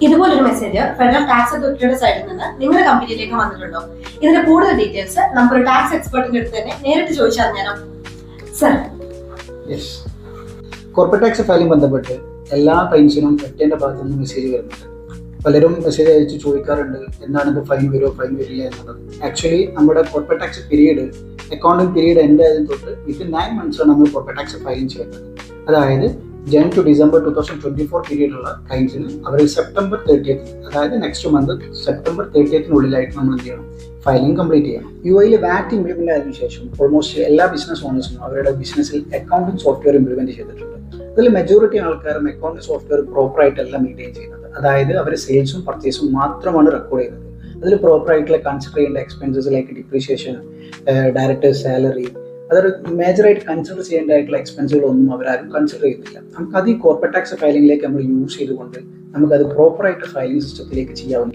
ഇതുപോലൊരു message federal tax അതോറിറ്റിയുടെ സൈഡിൽ നിന്ന് നിങ്ങളുടെ കമ്പനിയിലേക്ക് വന്നിട്ടുണ്ടോ? ഇതിന്റെ കൂടുതൽ ഡീറ്റെയിൽസ് നമുക്കൊരു ടാക്സ് എക്സ്പെർട്ടിന്റെ അടുത്ത് തന്നെ നേരിട്ട് ചോദിച്ചറിഞ്ഞാലോ? സർ, കോർപ്പറേറ്റ് ടാക്സ് ഫയലിംഗ് ബന്ധപ്പെട്ട് എല്ലാ ക്ലൈൻസിനും എത്തേണ്ട ഭാഗത്തു നിന്ന് മെസ്സേജ് വരുന്നുണ്ട്. പലരും മെസ്സേജ് അയച്ച് ചോദിക്കാറുണ്ട് എന്താണ് ഇത് ഫൈൻ വരുമോ ഫൈൻ വരില്ല എന്നുള്ളത്. ആക്ച്വലി നമ്മുടെ corporate tax period accounting period end ആയതിന് തൊട്ട് വിത്തിൻ 9 months ആണ് നമ്മൾ കോർപ്പറേറ്റ് ടാക്സ് ഫയലിംഗ് ചെയ്യുന്നത്. അതായത് ജനുവരി ടു ഡിസംബർ 2024 പീരീഡുള്ള ക്ലൈൻസിന് അവർ സെപ്റ്റംബർ 30th, അതായത് നെക്സ്റ്റ് മന്ത് സെപ്റ്റംബർ 30th നമ്മൾ എന്ത് ചെയ്യണം, ഫയലിംഗ് കംപ്ലീറ്റ് ചെയ്യണം. UAE വാറ്റ് ഇംപ്ലിമെന്റ് ആയതിനു ശേഷം ഓൾമോസ്റ്റ് എല്ലാ ബിസിനസ് ഓണേഴ്സും അവരുടെ ബിസിനസ്സിൽ അക്കൗണ്ടിംഗ് സോഫ്റ്റ്വെയർ ഇംപ്ലിമെന്റ് ചെയ്തിട്ടുണ്ട്. അതിൽ മെജോറിറ്റി ആൾക്കാരും അക്കൗണ്ടിംഗ് സോഫ്റ്റ്വെയർ പ്രോപ്പറായിട്ടല്ല മെയിൻറ്റെയിൻ ചെയ്യുന്നത്. അതായത് അവർ സെയിൽസും പർച്ചേസും മാത്രമാണ് റെക്കോർഡ് ചെയ്യുന്നത്. അതിൽ പ്രോപ്പറായിട്ടുള്ള കൺസിഡർ ചെയ്യേണ്ട എക്സ്പെൻസസ് ലൈക്ക് ഡിപ്രീഷിയേഷൻ, ഡയറക്ടേഴ്സ് സാലറി, അതൊരു മേജറായിട്ട് കൺസിഡർ ചെയ്യേണ്ടതായിട്ടുള്ള എക്സ്പെൻസുകളൊന്നും അവരാരും കൺസിഡർ ചെയ്യുന്നില്ല. നമുക്കത് ഈ കോർപ്പറേറ്റ് ടാക്സ് ഫയലിംഗിലേക്ക് നമ്മൾ യൂസ് ചെയ്തുകൊണ്ട് നമുക്കത് പ്രോപ്പറായിട്ട് ഫയലിംഗ് സിസ്റ്റത്തിലേക്ക് ചെയ്യാവുന്ന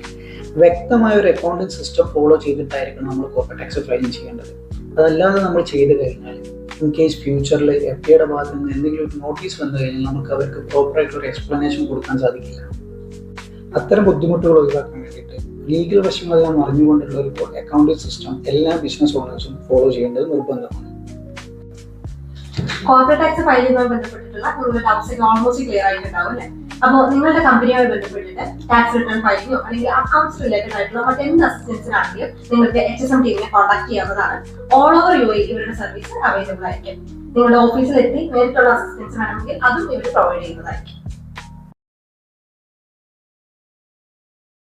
വ്യക്തമായ ഒരു അക്കൗണ്ടിംഗ് സിസ്റ്റം ഫോളോ ചെയ്തിട്ടായിരിക്കണം നമ്മൾ കോർപ്പറേറ്റ് ടാക്സ് ഫയലിംഗ് ചെയ്യേണ്ടത്. അതല്ലാതെ നമ്മൾ ചെയ്ത് കഴിഞ്ഞാൽ ഇൻ കേസ് ഫ്യൂച്ചറിൽ FDAയുടെ ഭാഗത്ത് നിന്ന് എന്തെങ്കിലും ഒരു നോട്ടീസ് വന്നു കഴിഞ്ഞാൽ നമുക്ക് അവർക്ക് പ്രോപ്പറായിട്ടൊരു എക്സ്പ്ലനേഷൻ കൊടുക്കാൻ സാധിക്കില്ല. അത്തരം ബുദ്ധിമുട്ടുകൾ ഒഴിവാക്കാൻ വേണ്ടിയിട്ട് ലീഗൽ വശങ്ങളെല്ലാം അറിഞ്ഞുകൊണ്ടുള്ള ഒരു അക്കൗണ്ടിംഗ് സിസ്റ്റം എല്ലാ ബിസിനസ് ഓണേഴ്സും ഫോളോ ചെയ്യേണ്ടത് നിർബന്ധമാണ്. കോർപ്പറേറ്റ് ടാക്സ് ഫയലിംഗുമായി ബന്ധപ്പെട്ടിട്ടുള്ള നിങ്ങളുടെ ഡൗട്ട്സ് ഓൾമോസ്റ്റ് ക്ലിയർ ആയിട്ടുണ്ടാവും അല്ലേ? അപ്പോൾ നിങ്ങളുടെ കമ്പനിയുമായി ബന്ധപ്പെട്ടിട്ട് ടാക്സ് റിട്ടേൺ ഫയലിംഗോ അല്ലെങ്കിൽ അക്കൗണ്ട്സ് റിലേറ്റഡ് ആയിട്ടുള്ള മറ്റെന്ത് അസിസ്റ്റൻസിനാണെങ്കിലും നിങ്ങൾക്ക് HSM ടീമിനെ കോൺടാക്ട് ചെയ്യാവുന്നതാണ്. ഓൾ ഓവർ UAE ഇവരുടെ സർവീസ് അവൈലബിൾ ആയിരിക്കും. നിങ്ങളുടെ ഓഫീസിലെത്തി നേരിട്ടുള്ള അസിസ്റ്റൻസ് വേണമെങ്കിൽ അതും ഇവർ പ്രൊവൈഡ് ചെയ്യുന്നതായിരിക്കും.